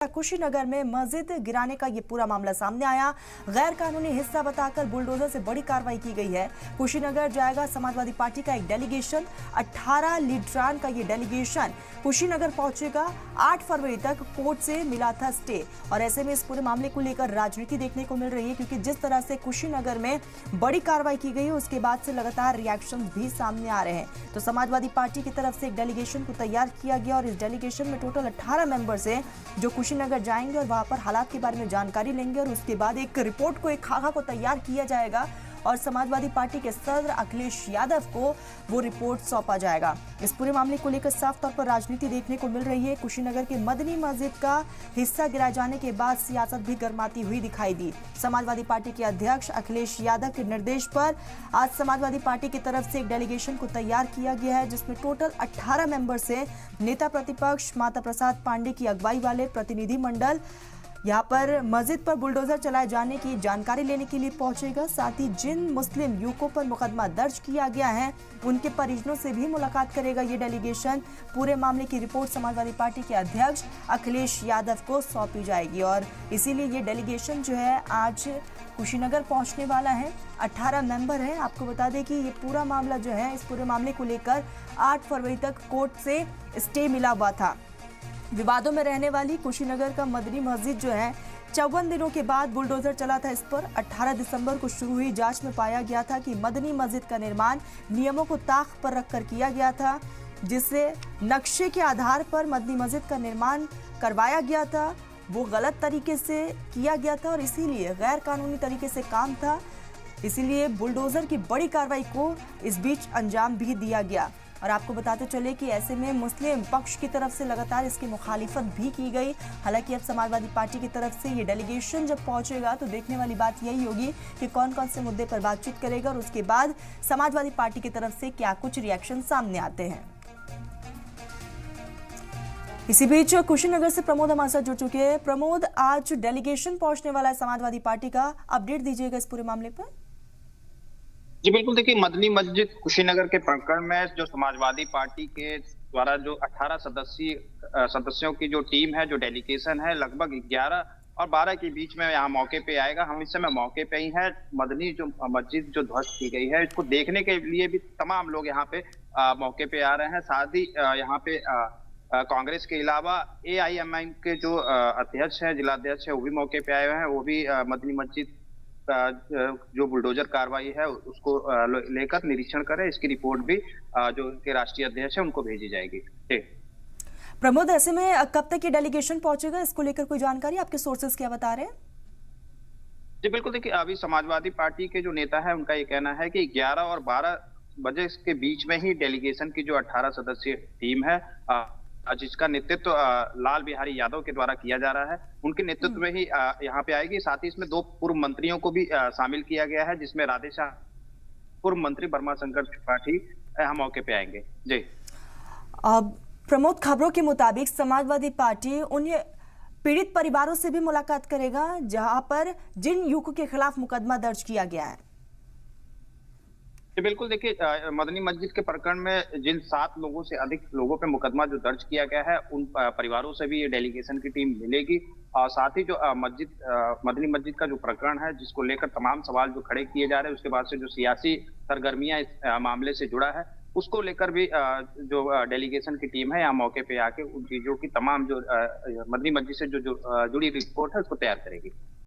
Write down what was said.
कुशीनगर में मस्जिद गिराने का ये पूरा मामला सामने आया। गैर कानूनी हिस्सा बताकर बुलडोजर से बड़ी कार्रवाई की गई है। कुशीनगर जाएगा समाजवादी पार्टी का एक डेलीगेशन। 18 लीडरान का ये डेलीगेशन कुशीनगर पहुंचेगा। 8 फरवरी तक कोर्ट से मिला था स्टे और ऐसे में इस पूरे मामले को लेकर राजनीति देखने को मिल रही है, क्योंकि जिस तरह से कुशीनगर में बड़ी कार्रवाई की गई है उसके बाद से लगातार रिएक्शन भी सामने आ रहे हैं। तो समाजवादी पार्टी की तरफ से एक डेलीगेशन को तैयार किया गया और इस डेलीगेशन में टोटल 18 मेंबर्स हैं जो कुशीनगर जाएंगे और वहां पर हालात के बारे में जानकारी लेंगे और उसके बाद एक रिपोर्ट को, एक खाका को तैयार किया जाएगा और समाजवादी पार्टी के सदर अखिलेश यादव को वो रिपोर्ट सौंपा जाएगा। इस पूरे मामले को लेकर साफ तौर पर राजनीति देखने को मिल रही है। कुशीनगर के मदनी मस्जिद का हिस्सा गिराए जाने के बाद सियासत भी गर्माती हुई दिखाई दी। समाजवादी पार्टी के अध्यक्ष अखिलेश यादव के निर्देश पर आज समाजवादी पार्टी की तरफ से एक डेलीगेशन को तैयार किया गया है, जिसमें टोटल 18 मेंबर्स से नेता प्रतिपक्ष माता प्रसाद पांडे की अगुवाई वाले प्रतिनिधि मंडल यहाँ पर मस्जिद पर बुलडोजर चलाए जाने की जानकारी लेने के लिए पहुंचेगा। साथ ही जिन मुस्लिम युवकों पर मुकदमा दर्ज किया गया है उनके परिजनों से भी मुलाकात करेगा ये डेलीगेशन। पूरे मामले की रिपोर्ट समाजवादी पार्टी के अध्यक्ष अखिलेश यादव को सौंपी जाएगी और इसीलिए ये डेलीगेशन जो है आज कुशीनगर पहुंचने वाला है। 18 मेंबर हैं। आपको बता दें कि ये पूरा मामला जो है, इस पूरे मामले को लेकर 8 फरवरी तक कोर्ट से स्टे मिला हुआ था। विवादों में रहने वाली कुशीनगर का मदनी मस्जिद जो है 54 दिनों के बाद बुलडोजर चला था इस पर। 18 दिसंबर को शुरू हुई जांच में पाया गया था कि मदनी मस्जिद का निर्माण नियमों को ताक पर रखकर किया गया था, जिससे नक्शे के आधार पर मदनी मस्जिद का निर्माण करवाया गया था वो गलत तरीके से किया गया था और इसीलिए गैर कानूनी तरीके से काम था। इसीलिए बुलडोजर की बड़ी कार्रवाई को इस बीच अंजाम भी दिया गया। और आपको बताते चले कि ऐसे में मुस्लिम पक्ष की तरफ से लगातार इसकी मुखालिफत भी की गई। हालांकि अब समाजवादी पार्टी की तरफ से ये डेलीगेशन जब पहुंचेगा तो देखने वाली बात यही होगी कि कौन कौन से मुद्दे पर बातचीत करेगा और उसके बाद समाजवादी पार्टी की तरफ से क्या कुछ रिएक्शन सामने आते हैं। इसी बीच कुशीनगर से प्रमोद हमारे साथ जुड़ चुके हैं। प्रमोद, आज डेलीगेशन पहुंचने वाला है समाजवादी पार्टी का, अपडेट दीजिएगा इस पूरे मामले पर। जी बिल्कुल, देखिए मदनी मस्जिद कुशीनगर के प्रकरण में जो समाजवादी पार्टी के द्वारा जो 18 सदस्यों की जो टीम है, जो डेलीगेशन है, लगभग 11 और 12 के बीच में यहाँ मौके पे आएगा। हम इस समय मौके पे ही हैं। मदनी जो मस्जिद जो ध्वस्त की गई है इसको देखने के लिए भी तमाम लोग यहाँ पे मौके पे आ रहे हैं। साथ ही यहाँ पे कांग्रेस के अलावा AIMIM के जो अध्यक्ष है, जिलाध्यक्ष है, वो भी मौके पे आए हुए हैं। वो भी मदनी मस्जिद जो बुलडोजर कार्रवाई है उसको लेकर निरीक्षण करें। इसकी रिपोर्ट भी जो उनके राष्ट्रीय अध्यक्ष है उनको भेजी जाएगी। प्रमोद, ऐसे में कब तक ये डेलीगेशन पहुंचेगा, इसको लेकर कोई जानकारी? आपके सोर्सेज क्या बता रहे हैं? जी बिल्कुल, देखिए अभी समाजवादी पार्टी के जो नेता है उनका ये कहना है कि 11 और 12 बजे के बीच में ही डेलीगेशन की जो 18 सदस्यीय टीम है, जिसका नेतृत्व लाल बिहारी यादव के द्वारा किया जा रहा है, उनके नेतृत्व में ही यहाँ पे आएगी। साथ ही इसमें 2 पूर्व मंत्रियों को भी शामिल किया गया है, जिसमें राधेश्याम पूर्व मंत्री बर्मा शंकर त्रिपाठी यहाँ मौके पे आएंगे। जी प्रमोद, खबरों के मुताबिक समाजवादी पार्टी उन पीड़ित परिवारों से भी मुलाकात करेगा जहां पर जिन युवकों के खिलाफ मुकदमा दर्ज किया गया है। बिल्कुल, देखिए मदनी मस्जिद के प्रकरण में जिन 7 लोगों से अधिक लोगों पे मुकदमा जो दर्ज किया गया है उन परिवारों से भी ये डेलीगेशन की टीम मिलेगी। और साथ ही जो मदनी मस्जिद का जो प्रकरण है जिसको लेकर तमाम सवाल जो खड़े किए जा रहे हैं, उसके बाद से जो सियासी सरगर्मियां इस मामले से जुड़ा है उसको लेकर भी जो डेलीगेशन की टीम है यहाँ मौके पे आके उन चीजों की तमाम जो मदनी मस्जिद से जो जुड़ी रिपोर्ट है उसको तैयार करेगी।